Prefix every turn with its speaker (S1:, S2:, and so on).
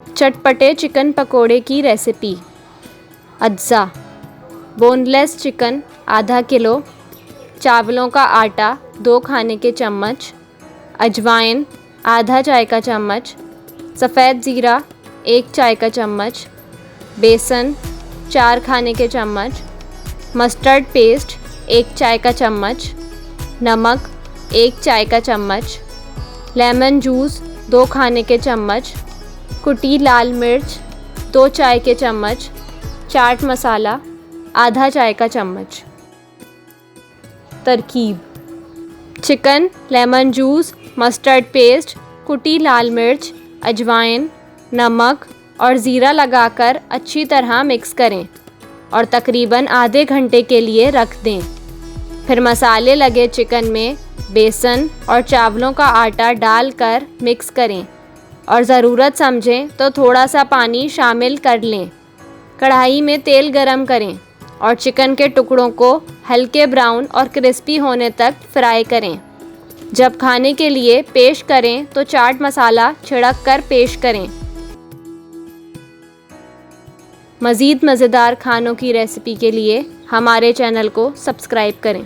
S1: चटपटे chicken पकोड़े की recipe. अज्जा: बोनलेस चिकन आधा किलो, चावलों का आटा 2 खाने के चम्मच, अजवाइन आधा चाय का चम्मच, सफ़ेद ज़ीरा 1 चाय का चम्मच, बेसन 4 खाने के चम्मच, मस्टर्ड पेस्ट 1 चाय का चम्मच, नमक 1 चाय का चम्मच, लेमन जूस 2 खाने के चम्मच, कुटी लाल मिर्च 2 चाय के चम्मच, चाट मसाला आधा चाय का चम्मच। तरकीब: chicken, lemon juice, mustard paste, कुटी लाल मिर्च, अजवाइन, नमक और ज़ीरा लगाकर अच्छी तरह मिक्स करें और तकरीबन आधे घंटे के लिए रख दें। फिर मसाले लगे चिकन में बेसन और चावलों का आटा डालकर मिक्स करें और ज़रूरत समझें तो थोड़ा सा पानी शामिल कर लें। कढ़ाई में तेल गरम करें और चिकन के टुकड़ों को हल्के ब्राउन और क्रिस्पी होने तक फ्राई करें। जब खाने के लिए पेश करें तो चाट मसाला छिड़क कर पेश करें। मज़ीद मज़ेदार खानों की रेसिपी के लिए हमारे चैनल को सब्सक्राइब करें।